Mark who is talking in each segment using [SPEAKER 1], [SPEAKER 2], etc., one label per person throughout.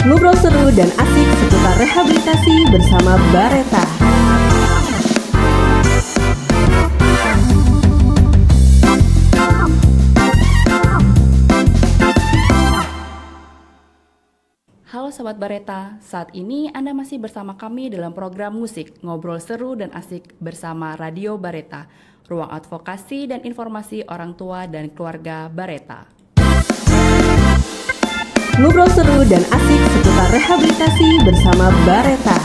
[SPEAKER 1] Ngobrol seru dan asik seputar rehabilitasi bersama Bareta.
[SPEAKER 2] Halo Sobat Bareta, saat ini Anda masih bersama kami dalam program musik Ngobrol Seru dan Asik bersama Radio Bareta, ruang advokasi dan informasi orang tua dan keluarga Bareta.
[SPEAKER 1] Ngobrol seru dan asik seputar rehabilitasi bersama Bareta.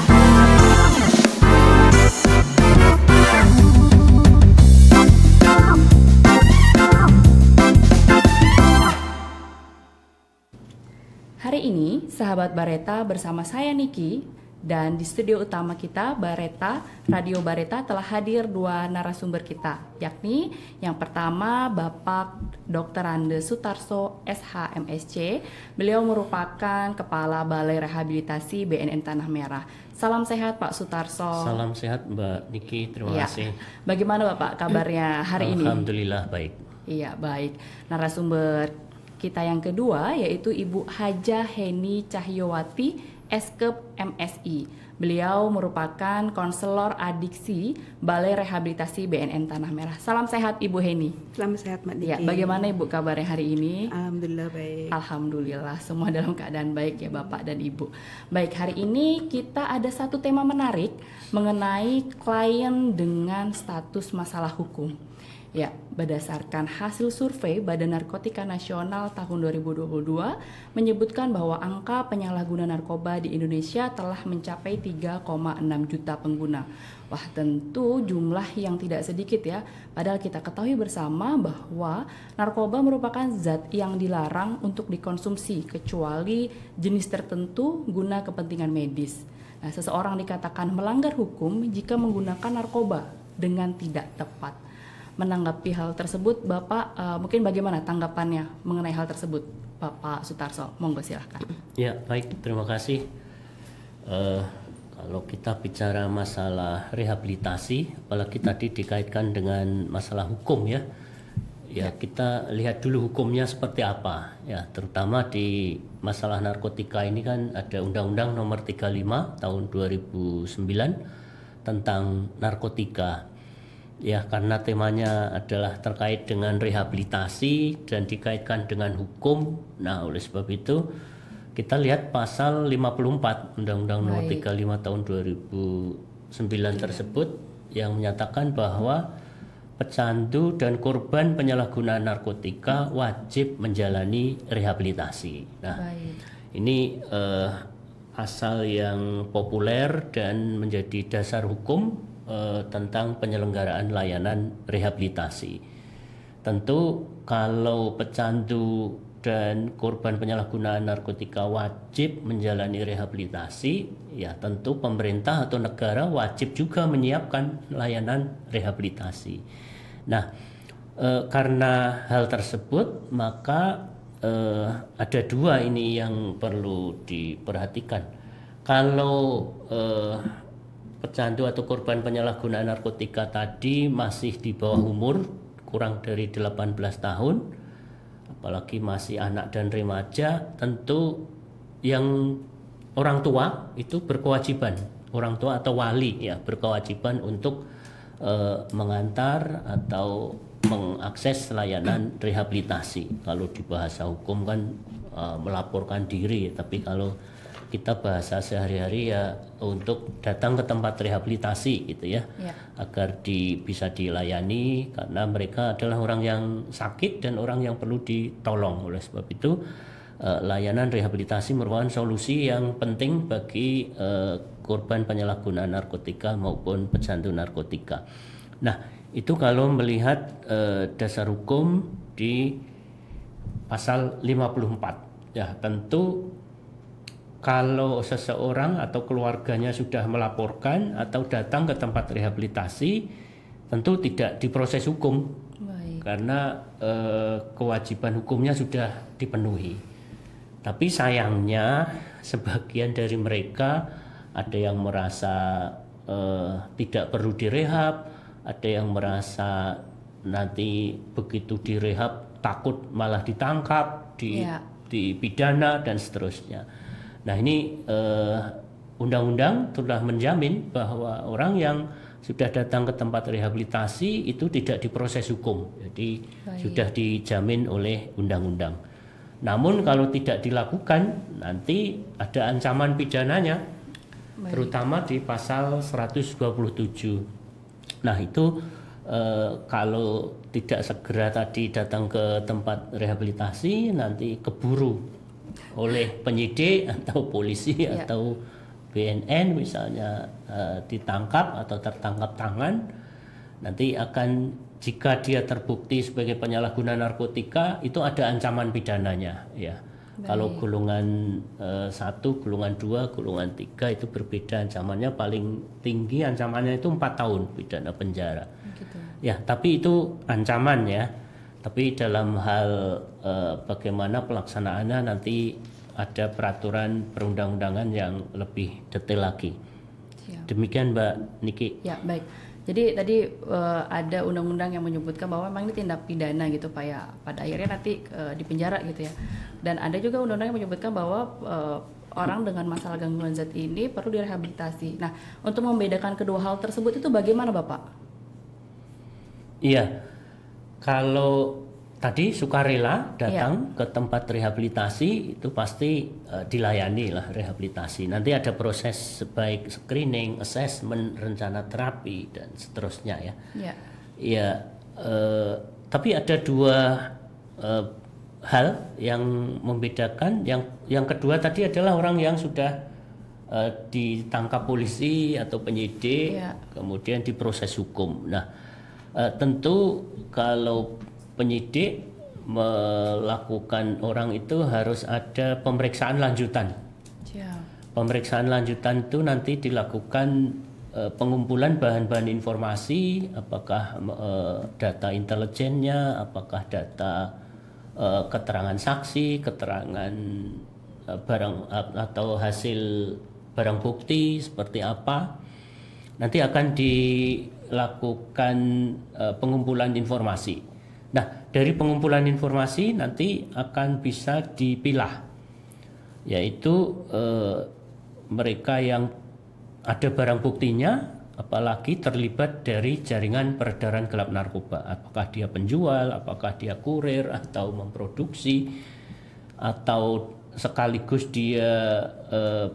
[SPEAKER 2] Hari ini, sahabat Bareta bersama saya Niki, dan di studio utama kita, Bareta, Radio Bareta telah hadir dua narasumber kita, yakni yang pertama Bapak Dr. Andes Sutarso, SHMSC. Beliau merupakan Kepala Balai Rehabilitasi BNN Tanah Merah. Salam sehat Pak Sutarso.
[SPEAKER 3] Salam sehat Mbak Niki, terima kasih.
[SPEAKER 2] Bagaimana Bapak kabarnya hari ini?
[SPEAKER 3] Alhamdulillah baik.
[SPEAKER 2] Iya, baik. Narasumber kita yang kedua yaitu Ibu Haja Heni Cahyowati, Eskep MSI. Beliau merupakan konselor adiksi Balai Rehabilitasi BNN Tanah Merah. Salam sehat Ibu Heni.
[SPEAKER 4] Salam sehat Mbak Niki.
[SPEAKER 2] Ya, bagaimana Ibu kabarnya hari ini?
[SPEAKER 4] Alhamdulillah baik.
[SPEAKER 2] Alhamdulillah, semua dalam keadaan baik ya Bapak dan Ibu. Baik, hari ini kita ada satu tema menarik mengenai klien dengan status masalah hukum. Ya, berdasarkan hasil survei Badan Narkotika Nasional tahun 2022 menyebutkan bahwa angka penyalahguna narkoba di Indonesia telah mencapai 3,6 juta pengguna. Wah, tentu jumlah yang tidak sedikit ya. Padahal kita ketahui bersama bahwa narkoba merupakan zat yang dilarang untuk dikonsumsi kecuali jenis tertentu guna kepentingan medis. Nah, seseorang dikatakan melanggar hukum jika menggunakan narkoba dengan tidak tepat. Menanggapi hal tersebut, Bapak mungkin bagaimana tanggapannya mengenai hal tersebut, Bapak Sutarso? Monggo silahkan.
[SPEAKER 3] Ya, baik, terima kasih. Kalau kita bicara masalah rehabilitasi, apalagi tadi dikaitkan dengan masalah hukum ya, kita lihat dulu hukumnya seperti apa. Ya, terutama di masalah narkotika ini kan ada Undang-Undang Nomor 35 Tahun 2009 tentang narkotika. Ya, karena temanya adalah terkait dengan rehabilitasi dan dikaitkan dengan hukum. Nah, oleh sebab itu kita lihat pasal 54 Undang-Undang Nomor 35 Tahun 2009 tersebut yang menyatakan bahwa pecandu dan korban penyalahgunaan narkotika wajib menjalani rehabilitasi. Nah, ini asal yang populer dan menjadi dasar hukum tentang penyelenggaraan layanan rehabilitasi. Tentu kalau pecandu dan korban penyalahgunaan narkotika wajib menjalani rehabilitasi, ya tentu pemerintah atau negara wajib juga menyiapkan layanan rehabilitasi. Nah, karena hal tersebut maka ada dua ini yang perlu diperhatikan. Kalau pecandu atau korban penyalahgunaan narkotika tadi masih di bawah umur kurang dari 18 tahun, apalagi masih anak dan remaja, tentu yang orang tua itu berkewajiban, orang tua atau wali ya berkewajiban untuk mengantar atau mengakses layanan rehabilitasi. Kalau di bahasa hukum kan melaporkan diri, tapi kalau kita bahasa sehari-hari ya untuk datang ke tempat rehabilitasi gitu ya, agar bisa dilayani karena mereka adalah orang yang sakit dan orang yang perlu ditolong. Oleh sebab itu layanan rehabilitasi merupakan solusi yang penting bagi korban penyalahgunaan narkotika maupun pecandu narkotika. Nah, itu kalau melihat dasar hukum di pasal 54. Ya, tentu kalau seseorang atau keluarganya sudah melaporkan atau datang ke tempat rehabilitasi, tentu tidak diproses hukum. Karena kewajiban hukumnya sudah dipenuhi. Tapi sayangnya sebagian dari mereka ada yang merasa tidak perlu direhab, ada yang merasa nanti begitu direhab takut malah ditangkap, dipidana dan seterusnya. Nah ini undang-undang telah menjamin bahwa orang yang sudah datang ke tempat rehabilitasi itu tidak diproses hukum, jadi sudah dijamin oleh undang-undang. Namun kalau tidak dilakukan nanti ada ancaman pidananya, terutama di pasal 127. Nah itu kalau tidak segera tadi datang ke tempat rehabilitasi nanti keburu oleh penyidik atau polisi atau BNN misalnya ditangkap atau tertangkap tangan, nanti akan jika dia terbukti sebagai penyalahguna narkotika itu ada ancaman pidananya ya. Kalau golongan 1, golongan 2, golongan 3 itu berbeda ancamannya, paling tinggi ancamannya itu 4 tahun pidana penjara. Gitu. Ya, tapi itu ancaman ya. Tapi dalam hal bagaimana pelaksanaannya nanti ada peraturan perundang-undangan yang lebih detail lagi. Siap. Demikian Mbak Niki.
[SPEAKER 2] Ya, baik. Jadi tadi ada undang-undang yang menyebutkan bahwa memang ini tindak pidana gitu Pak ya. Pada akhirnya nanti di penjara gitu ya. Dan ada juga undang-undang yang menyebutkan bahwa orang dengan masalah gangguan zat ini perlu direhabilitasi. Nah, untuk membedakan kedua hal tersebut itu bagaimana Bapak?
[SPEAKER 3] Iya. Kalau tadi sukarela datang ke tempat rehabilitasi itu pasti dilayani lah rehabilitasi. Nanti ada proses baik screening, assessment, rencana terapi dan seterusnya ya. Ya, tapi ada dua hal yang membedakan. Yang kedua tadi adalah orang yang sudah ditangkap polisi atau penyidik, kemudian diproses hukum. Nah, tentu kalau penyidik melakukan orang itu harus ada pemeriksaan lanjutan. Pemeriksaan lanjutan itu nanti dilakukan pengumpulan bahan-bahan informasi, apakah data intelijennya, apakah data keterangan saksi, keterangan barang atau hasil barang bukti seperti apa. Nanti akan dilakukan pengumpulan informasi. Nah, dari pengumpulan informasi nanti akan bisa dipilah, yaitu mereka yang ada barang buktinya, apalagi terlibat dari jaringan peredaran gelap narkoba. Apakah dia penjual, apakah dia kurir atau memproduksi, atau sekaligus dia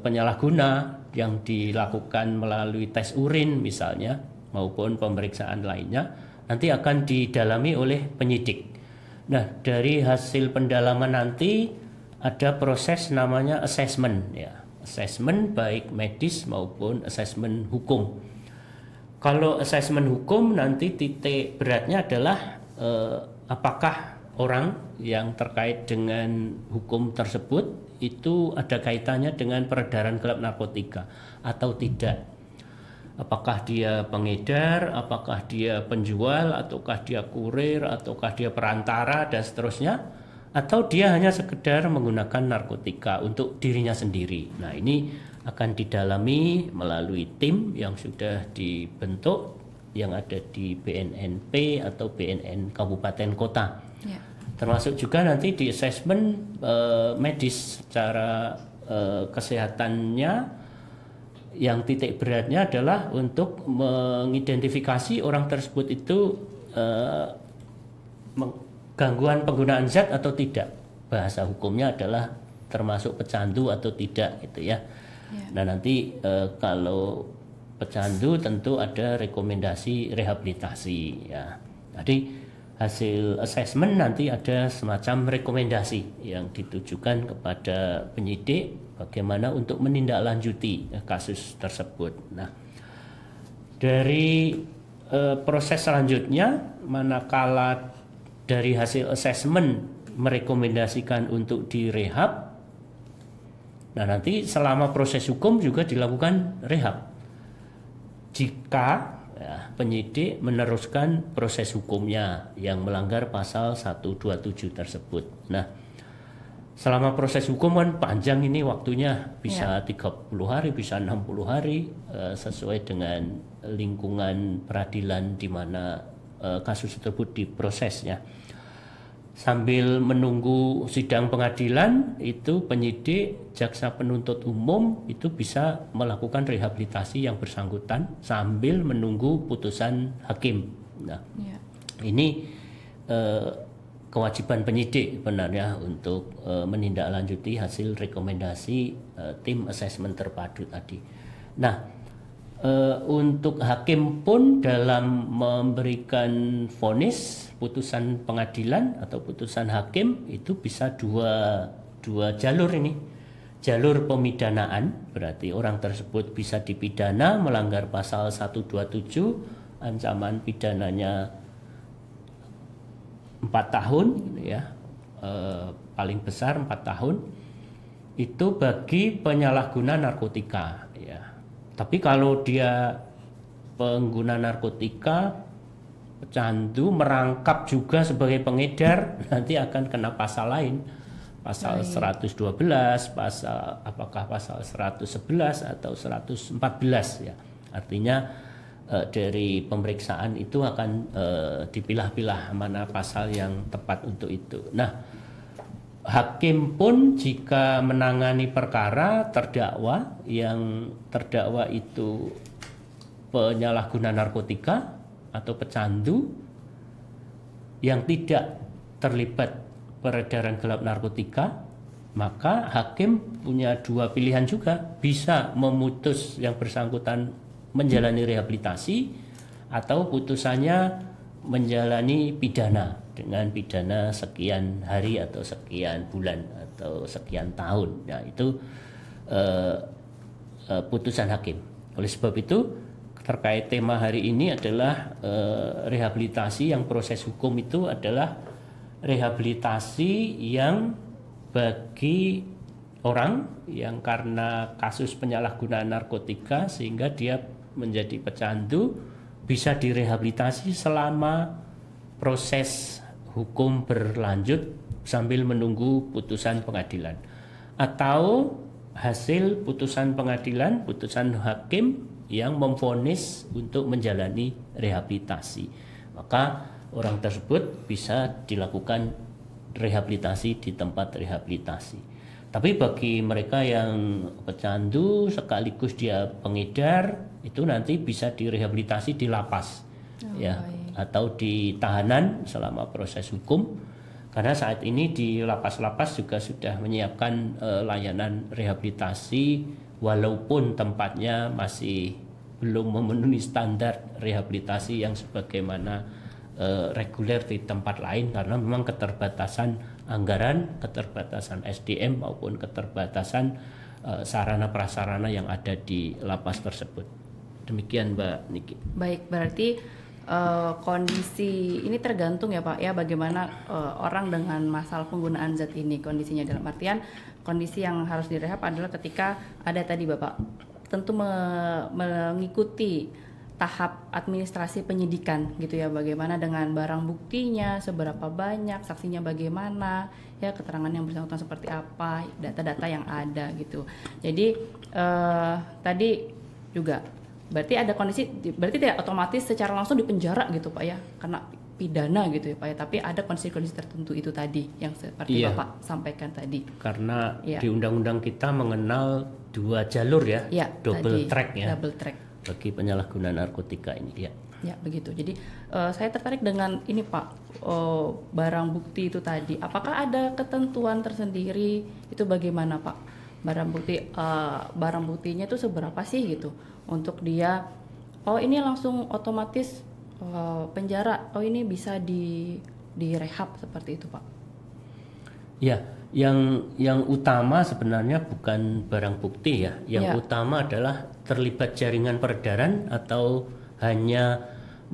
[SPEAKER 3] penyalahguna yang dilakukan melalui tes urin misalnya, maupun pemeriksaan lainnya. Nanti akan didalami oleh penyidik. Nah, dari hasil pendalaman nanti ada proses namanya assessment ya. Assessment baik medis maupun assessment hukum. Kalau assessment hukum nanti titik beratnya adalah apakah orang yang terkait dengan hukum tersebut itu ada kaitannya dengan peredaran gelap narkotika atau tidak. Apakah dia pengedar, apakah dia penjual, ataukah dia kurir, ataukah dia perantara, dan seterusnya, atau dia hanya sekedar menggunakan narkotika untuk dirinya sendiri. Nah, ini akan didalami melalui tim yang sudah dibentuk, yang ada di BNNP atau BNN Kabupaten Kota. Termasuk juga nanti di assessment medis secara kesehatannya. Yang titik beratnya adalah untuk mengidentifikasi orang tersebut itu gangguan penggunaan zat atau tidak. Bahasa hukumnya adalah termasuk pecandu atau tidak gitu ya. Nah, nanti kalau pecandu tentu ada rekomendasi rehabilitasi ya. Jadi hasil assessment nanti ada semacam rekomendasi yang ditujukan kepada penyidik bagaimana untuk menindaklanjuti kasus tersebut. Nah, dari proses selanjutnya, manakala dari hasil assessment merekomendasikan untuk direhab, nah nanti selama proses hukum juga dilakukan rehab. Jika penyidik meneruskan proses hukumnya yang melanggar pasal 127 tersebut. Nah, selama proses hukum kan panjang ini waktunya, bisa 30 hari, bisa 60 hari, sesuai dengan lingkungan peradilan di mana kasus tersebut diprosesnya. sambil menunggu sidang pengadilan itu penyidik, jaksa penuntut umum itu bisa melakukan rehabilitasi yang bersangkutan sambil menunggu putusan hakim. Nah, ini kewajiban penyidik sebenarnya untuk menindaklanjuti hasil rekomendasi tim asesmen terpadu tadi. Nah, untuk hakim pun dalam memberikan vonis putusan pengadilan atau putusan hakim itu bisa dua jalur ini. Jalur pemidanaan, berarti orang tersebut bisa dipidana melanggar pasal 127, ancaman pidananya 4 tahun ya, paling besar 4 tahun itu bagi penyalahguna narkotika ya. Tapi kalau dia pengguna narkotika, pecandu, merangkap juga sebagai pengedar, nanti akan kena pasal lain, pasal 112, pasal apakah pasal 111 atau 114 ya. Artinya dari pemeriksaan itu akan dipilah-pilah mana pasal yang tepat untuk itu. Nah, hakim pun jika menangani perkara terdakwa yang terdakwa itu penyalahguna narkotika atau pecandu yang tidak terlibat peredaran gelap narkotika, maka hakim punya dua pilihan juga, bisa memutus yang bersangkutan menjalani rehabilitasi atau putusannya menjalani pidana dengan pidana sekian hari atau sekian bulan atau sekian tahun. Nah, itu putusan hakim. Oleh sebab itu terkait tema hari ini adalah rehabilitasi yang proses hukum itu adalah rehabilitasi yang bagi orang yang karena kasus penyalahgunaan narkotika sehingga dia menjadi pecandu bisa direhabilitasi selama proses hukum berlanjut sambil menunggu putusan pengadilan, atau hasil putusan pengadilan, putusan hakim yang memvonis untuk menjalani rehabilitasi, maka orang tersebut bisa dilakukan rehabilitasi di tempat rehabilitasi. Tapi bagi mereka yang pecandu sekaligus dia pengedar, itu nanti bisa direhabilitasi di lapas ya, atau di tahanan selama proses hukum. Karena saat ini di lapas-lapas juga sudah menyiapkan layanan rehabilitasi walaupun tempatnya masih belum memenuhi standar rehabilitasi yang sebagaimana reguler di tempat lain, karena memang keterbatasan anggaran, keterbatasan SDM maupun keterbatasan sarana prasarana yang ada di lapas tersebut. Demikian Mbak Niki.
[SPEAKER 2] Baik, berarti kondisi ini tergantung ya Pak ya, bagaimana orang dengan masalah penggunaan zat ini kondisinya, dalam artian kondisi yang harus direhab adalah ketika ada tadi Bapak tentu mengikuti tahap administrasi penyidikan gitu ya, bagaimana dengan barang buktinya, seberapa banyak, saksinya bagaimana, ya keterangan yang bersangkutan seperti apa, data-data yang ada gitu. Jadi tadi juga berarti ada kondisi, berarti tidak otomatis secara langsung dipenjara gitu Pak ya, karena pidana gitu ya Pak ya, tapi ada kondisi-kondisi tertentu itu tadi yang seperti Bapak sampaikan tadi.
[SPEAKER 3] Karena di undang-undang kita mengenal dua jalur ya, double
[SPEAKER 2] tadi,
[SPEAKER 3] track ya.
[SPEAKER 2] Double track
[SPEAKER 3] Bagi penyalahguna narkotika ini ya.
[SPEAKER 2] Ya begitu. Jadi saya tertarik dengan ini Pak, barang bukti itu tadi. Apakah ada ketentuan tersendiri itu bagaimana Pak? Barang buktinya itu seberapa sih gitu untuk dia? Oh ini langsung otomatis penjara. Oh ini bisa direhab seperti itu Pak? Ya.
[SPEAKER 3] Yang utama sebenarnya bukan barang bukti ya. Yang utama adalah terlibat jaringan peredaran atau hanya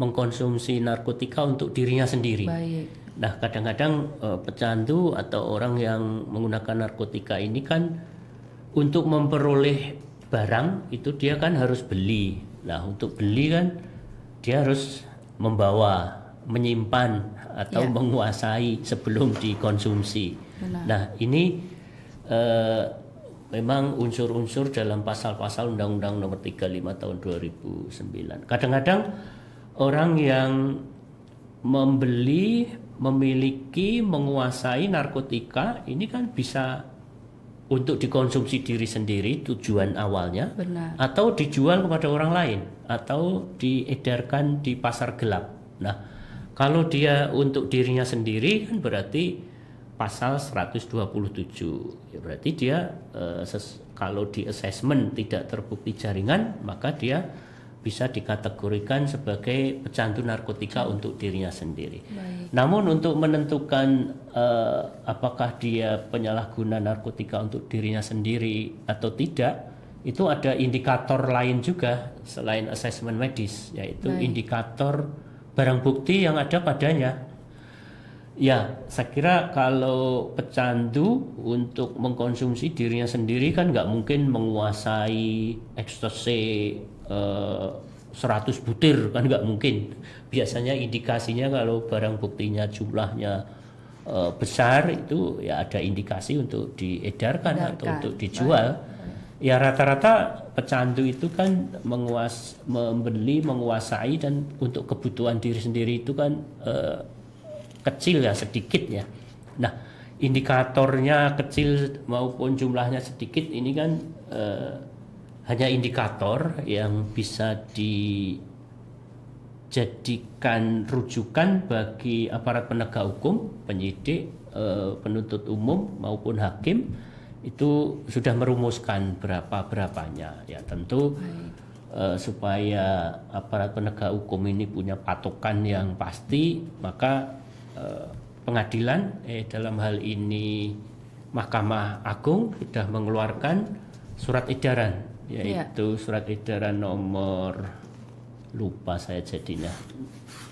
[SPEAKER 3] mengkonsumsi narkotika untuk dirinya sendiri.
[SPEAKER 2] Baik.
[SPEAKER 3] Nah, kadang-kadang pecandu atau orang yang menggunakan narkotika ini kan untuk memperoleh barang itu dia kan harus beli. Nah, untuk beli kan dia harus membawa, menyimpan atau menguasai sebelum dikonsumsi. Benar. Nah, ini memang unsur-unsur dalam pasal-pasal Undang-Undang Nomor 35 Tahun 2009. Kadang-kadang orang yang membeli, memiliki, menguasai narkotika ini kan bisa untuk dikonsumsi diri sendiri tujuan awalnya.
[SPEAKER 2] Benar.
[SPEAKER 3] Atau dijual kepada orang lain atau diedarkan di pasar gelap. Nah, kalau dia untuk dirinya sendiri kan berarti pasal 127. Ya berarti dia kalau di assessment tidak terbukti jaringan, maka dia bisa dikategorikan sebagai pecandu narkotika untuk dirinya sendiri.
[SPEAKER 2] Baik.
[SPEAKER 3] Namun untuk menentukan apakah dia penyalahguna narkotika untuk dirinya sendiri atau tidak, itu ada indikator lain juga selain asesmen medis, yaitu indikator barang bukti yang ada padanya. Ya, saya kira kalau pecandu untuk mengkonsumsi dirinya sendiri kan nggak mungkin menguasai ekstasi 100 butir, kan nggak mungkin. Biasanya indikasinya kalau barang buktinya jumlahnya besar itu ya ada indikasi untuk diedarkan atau untuk dijual. Ya rata-rata pecandu itu kan membeli, menguasai, dan untuk kebutuhan diri sendiri itu kan kecil ya, sedikit ya. Nah, indikatornya kecil maupun jumlahnya sedikit ini kan hanya indikator yang bisa dijadikan rujukan bagi aparat penegak hukum, penyidik, penuntut umum maupun hakim itu sudah merumuskan berapanya. Ya tentu supaya aparat penegak hukum ini punya patokan yang pasti, maka pengadilan dalam hal ini Mahkamah Agung sudah mengeluarkan surat edaran, yaitu surat edaran nomor, lupa saya jadinya,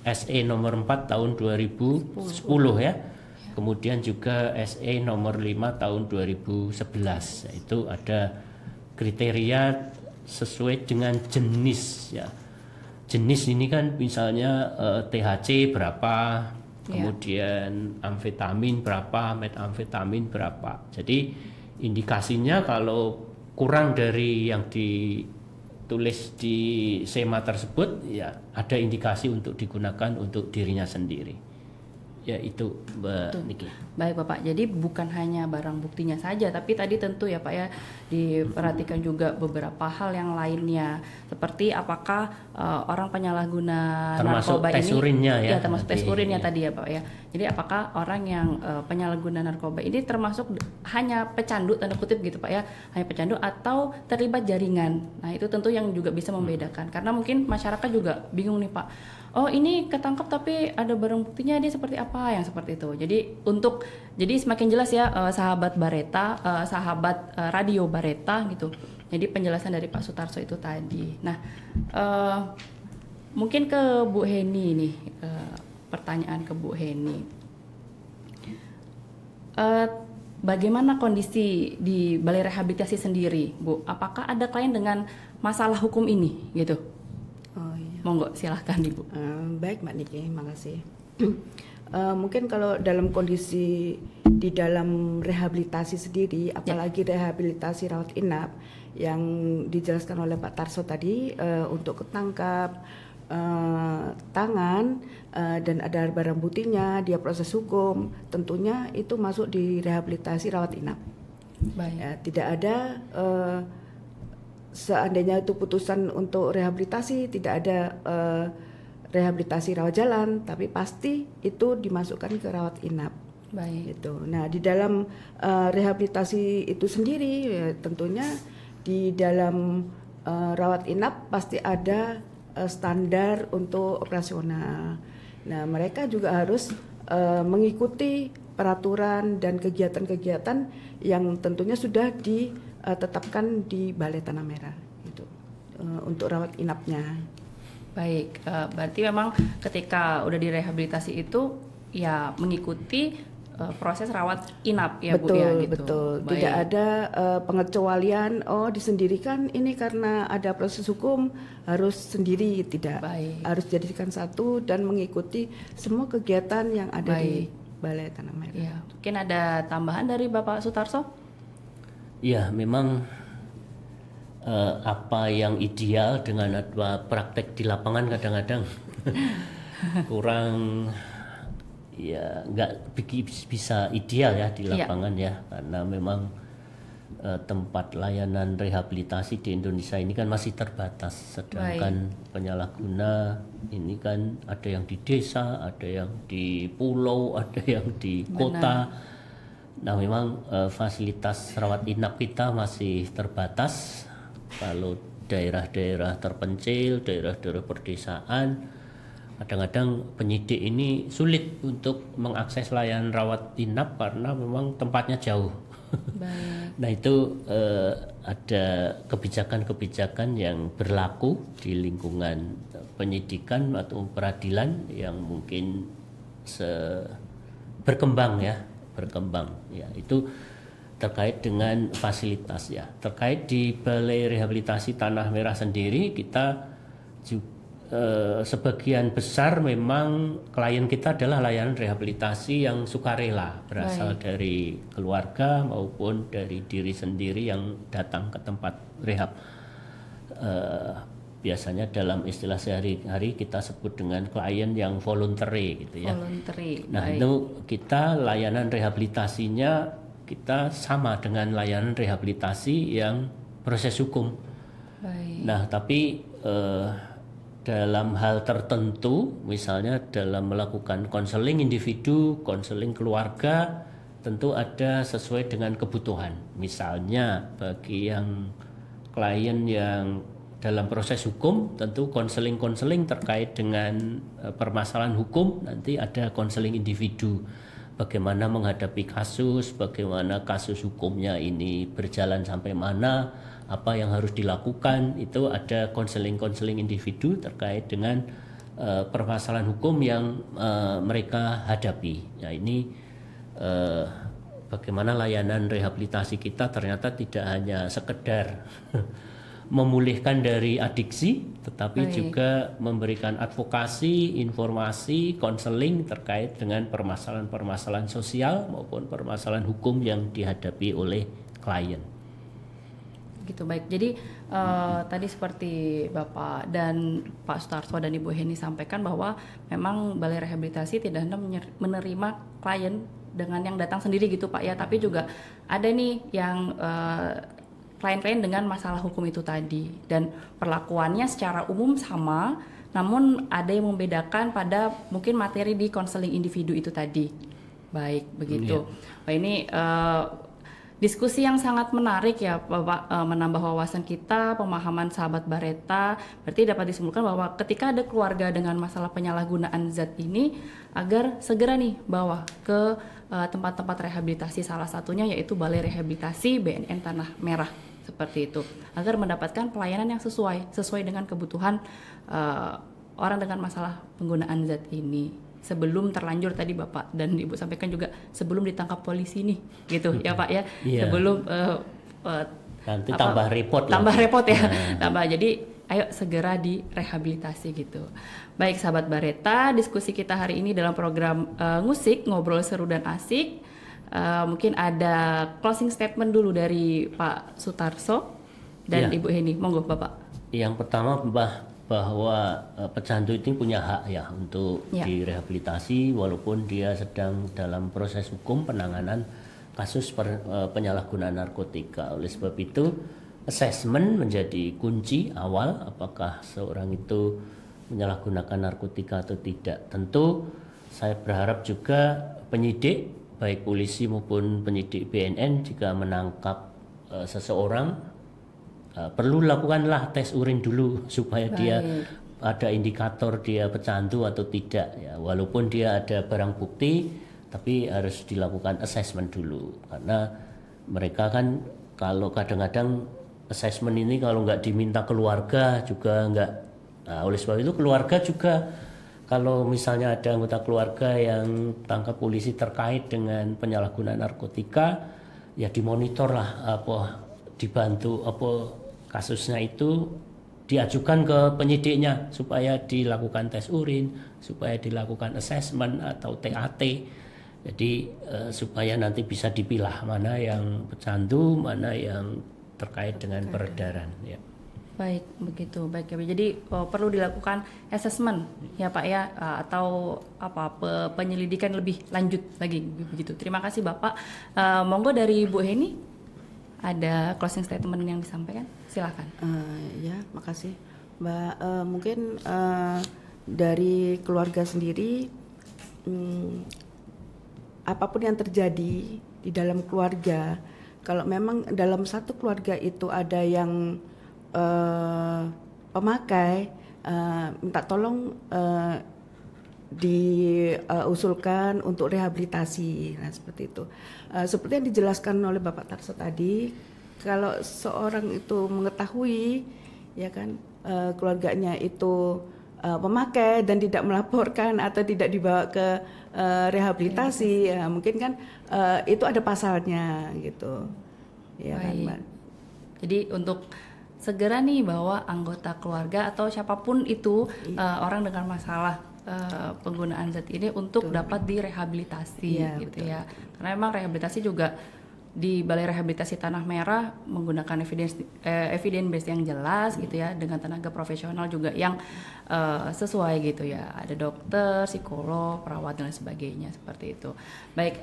[SPEAKER 3] SE nomor 4 tahun 2010 ya. Kemudian juga SE nomor 5 tahun 2011. Itu ada kriteria sesuai dengan jenis ya. Jenis ini kan misalnya THC berapa, kemudian amfetamin berapa, metamfetamin berapa. Jadi indikasinya kalau kurang dari yang ditulis di SEMA tersebut, ya ada indikasi untuk digunakan untuk dirinya sendiri. Ya itu Mbak Niki.
[SPEAKER 2] Baik Bapak, jadi bukan hanya barang buktinya saja, tapi tadi tentu ya Pak ya diperhatikan juga beberapa hal yang lainnya, seperti apakah orang penyalahguna
[SPEAKER 3] termasuk
[SPEAKER 2] narkoba
[SPEAKER 3] tes
[SPEAKER 2] ini,
[SPEAKER 3] urinnya ya,
[SPEAKER 2] termasuk tes urinnya
[SPEAKER 3] ya.
[SPEAKER 2] Tadi ya Pak ya. Jadi apakah orang yang penyalahguna narkoba ini termasuk hanya pecandu tanda kutip gitu Pak ya, hanya pecandu atau terlibat jaringan. Nah itu tentu yang juga bisa membedakan, karena mungkin masyarakat juga bingung nih Pak. Oh ini ketangkap tapi ada barang buktinya, dia seperti apa, yang seperti itu. Jadi semakin jelas ya sahabat Bareta, sahabat radio Bareta gitu. Jadi penjelasan dari Pak Sutarso itu tadi. Nah mungkin ke Bu Heni nih, pertanyaan ke Bu Heni. Bagaimana kondisi di Balai Rehabilitasi sendiri, Bu? Apakah ada klien dengan masalah hukum ini gitu?
[SPEAKER 4] Oh iya.
[SPEAKER 2] Monggo silahkan Ibu.
[SPEAKER 4] Baik Mbak Niki, makasih. Mungkin kalau dalam kondisi di dalam rehabilitasi sendiri, apalagi rehabilitasi rawat inap yang dijelaskan oleh Pak Tarso tadi, untuk ketangkap tangan dan ada barang buktinya, dia proses hukum, tentunya itu masuk di rehabilitasi rawat inap.
[SPEAKER 2] Baik.
[SPEAKER 4] Ya, tidak ada seandainya itu putusan untuk rehabilitasi, tidak ada rehabilitasi rawat jalan, tapi pasti itu dimasukkan ke rawat inap.
[SPEAKER 2] Baik.
[SPEAKER 4] Gitu. Nah, di dalam rehabilitasi itu sendiri, ya, tentunya di dalam rawat inap pasti ada standar untuk operasional. Nah, mereka juga harus mengikuti peraturan dan kegiatan-kegiatan yang tentunya sudah ditetapkan di Balai Tanah Merah gitu, untuk rawat inapnya.
[SPEAKER 2] Baik, berarti memang ketika udah direhabilitasi itu ya mengikuti proses rawat inap ya
[SPEAKER 4] betul,
[SPEAKER 2] Bu ya gitu.
[SPEAKER 4] Betul,
[SPEAKER 2] Baik.
[SPEAKER 4] tidak ada pengecualian, disendirikan ini karena ada proses hukum harus sendiri, tidak.
[SPEAKER 2] Baik.
[SPEAKER 4] Harus jadikan satu dan mengikuti semua kegiatan yang ada
[SPEAKER 2] Baik.
[SPEAKER 4] di Balai Tanah Merah.
[SPEAKER 2] Ya, mungkin ada tambahan dari Bapak Sutarso?
[SPEAKER 3] Ya, memang apa yang ideal dengan praktek di lapangan kadang-kadang kurang ya nggak bisa ideal ya di
[SPEAKER 2] Iya.
[SPEAKER 3] lapangan ya, karena memang tempat layanan rehabilitasi di Indonesia ini kan masih terbatas, sedangkan penyalahguna ini kan ada yang di desa, ada yang di pulau, ada yang di kota. Nah memang fasilitas rawat inap kita masih terbatas. Kalau daerah-daerah terpencil, daerah-daerah pedesaan, kadang-kadang penyidik ini sulit untuk mengakses layanan rawat inap karena memang tempatnya jauh.
[SPEAKER 2] Baik.
[SPEAKER 3] Nah itu ada kebijakan-kebijakan yang berlaku di lingkungan penyidikan atau peradilan yang mungkin berkembang ya. Itu terkait dengan fasilitas ya. Terkait di Balai Rehabilitasi Tanah Merah sendiri, kita juga sebagian besar memang klien kita adalah layanan rehabilitasi yang sukarela, berasal dari keluarga maupun dari diri sendiri yang datang ke tempat rehab. Biasanya dalam istilah sehari-hari kita sebut dengan klien yang voluntary gitu ya.
[SPEAKER 2] Voluntary.
[SPEAKER 3] Nah itu kita layanan rehabilitasinya kita sama dengan layanan rehabilitasi yang proses hukum.
[SPEAKER 2] Baik.
[SPEAKER 3] Nah tapi dalam hal tertentu, misalnya dalam melakukan konseling individu, konseling keluarga, tentu ada sesuai dengan kebutuhan. Misalnya bagi yang klien yang dalam proses hukum, tentu konseling terkait dengan permasalahan hukum, nanti ada konseling individu. Bagaimana menghadapi kasus, bagaimana kasus hukumnya ini berjalan sampai mana, apa yang harus dilakukan, itu ada konseling individu terkait dengan permasalahan hukum yang mereka hadapi. Nah ini bagaimana layanan rehabilitasi kita ternyata tidak hanya sekedar memulihkan dari adiksi, tetapi juga memberikan advokasi, informasi, konseling terkait dengan permasalahan-permasalahan sosial maupun permasalahan hukum yang dihadapi oleh klien.
[SPEAKER 2] Gitu, baik. Jadi tadi seperti Bapak dan Pak Sutarso dan Ibu Heni sampaikan bahwa memang Balai Rehabilitasi tidak hanya menerima klien dengan yang datang sendiri gitu Pak ya, tapi juga ada nih yang klien-klien dengan masalah hukum itu tadi, dan perlakuannya secara umum sama, namun ada yang membedakan pada mungkin materi di konseling individu itu tadi. Baik, begitu. Nah, ini diskusi yang sangat menarik ya Bapak, menambah wawasan kita, pemahaman sahabat Bareta. Berarti dapat disimpulkan bahwa ketika ada keluarga dengan masalah penyalahgunaan zat ini, agar segera nih bawa ke tempat-tempat rehabilitasi, salah satunya yaitu Balai Rehabilitasi BNN Tanah Merah, seperti itu, agar mendapatkan pelayanan yang sesuai dengan kebutuhan orang dengan masalah penggunaan zat ini. Sebelum terlanjur tadi Bapak dan Ibu sampaikan juga sebelum ditangkap polisi nih, gitu ya Pak ya. Sebelum
[SPEAKER 3] nanti tambah repot
[SPEAKER 2] ya. Tambah, jadi ayo segera direhabilitasi gitu. Baik sahabat Bareta, diskusi kita hari ini dalam program musik ngobrol seru dan asik. Mungkin ada closing statement dulu dari Pak Sutarso dan Ibu Heni. Monggo Bapak.
[SPEAKER 3] Yang pertama bahwa pecandu ini punya hak ya untuk direhabilitasi walaupun dia sedang dalam proses hukum penanganan kasus penyalahgunaan narkotika. Oleh sebab itu assessment menjadi kunci awal apakah seorang itu menyalahgunakan narkotika atau tidak. Tentu saya berharap juga penyidik baik polisi maupun penyidik BNN jika menangkap seseorang perlu lakukanlah tes urin dulu supaya dia ada indikator dia pecandu atau tidak ya, walaupun dia ada barang bukti tapi harus dilakukan assessment dulu, karena mereka kan kalau kadang-kadang assessment ini kalau nggak diminta keluarga juga nggak. Nah, oleh sebab itu keluarga juga kalau misalnya ada anggota keluarga yang tangkap polisi terkait dengan penyalahgunaan narkotika, ya dimonitor lah dibantu kasusnya itu diajukan ke penyidiknya supaya dilakukan tes urin, supaya dilakukan assessment atau TAT. Jadi supaya nanti bisa dipilah mana yang pecandu, mana yang terkait dengan peredaran ya.
[SPEAKER 2] Baik, begitu. Baik ya. Jadi perlu dilakukan assessment ya Pak ya, atau penyelidikan lebih lanjut lagi begitu. Terima kasih Bapak. Monggo dari Bu Heni ada closing statement yang disampaikan. Silakan.
[SPEAKER 4] Ya, makasih Mbak. Mungkin dari keluarga sendiri, apapun yang terjadi di dalam keluarga, kalau memang dalam satu keluarga itu ada yang pemakai, minta tolong diusulkan untuk rehabilitasi. Nah, seperti itu. Seperti yang dijelaskan oleh Bapak Tarso tadi, kalau seorang itu mengetahui, ya kan, keluarganya itu pemakai dan tidak melaporkan atau tidak dibawa ke rehabilitasi, ya, mungkin kan itu ada pasalnya, gitu. Ya kan, Mbak.
[SPEAKER 2] Jadi untuk segera nih bahwa anggota keluarga atau siapapun itu orang dengan masalah penggunaan zat ini untuk dapat direhabilitasi gitu ya. Karena memang rehabilitasi juga di Balai Rehabilitasi Tanah Merah menggunakan evidence based yang jelas gitu ya, dengan tenaga profesional juga yang sesuai gitu ya. Ada dokter, psikolog, perawat dan lain sebagainya seperti itu. Baik,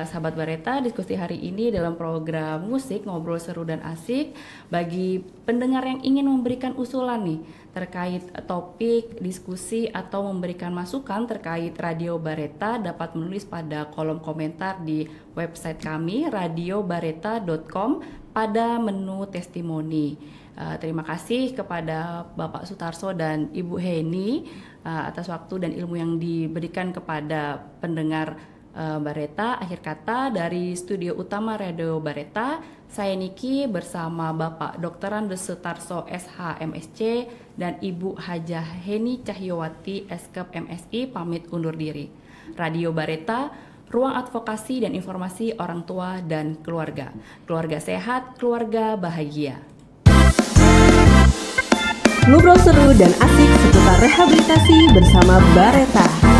[SPEAKER 2] sahabat Bareta, diskusi hari ini dalam program musik ngobrol seru dan asik. Bagi pendengar yang ingin memberikan usulan nih terkait topik diskusi atau memberikan masukan terkait Radio Bareta, dapat menulis pada kolom komentar di website kami radiobareta.com pada menu testimoni. Terima kasih kepada Bapak Sutarso dan Ibu Heni atas waktu dan ilmu yang diberikan kepada pendengar Bareta. Akhir kata dari studio utama Radio Bareta, saya Niki bersama Bapak Dr. Andes Sutarso SH MSc dan Ibu Hajah Heni Cahyowati Eskep MSI pamit undur diri. Radio Bareta, ruang advokasi dan informasi orang tua dan keluarga. Keluarga sehat, keluarga bahagia.
[SPEAKER 1] Ngobrol seru dan asik seputar rehabilitasi bersama Bareta.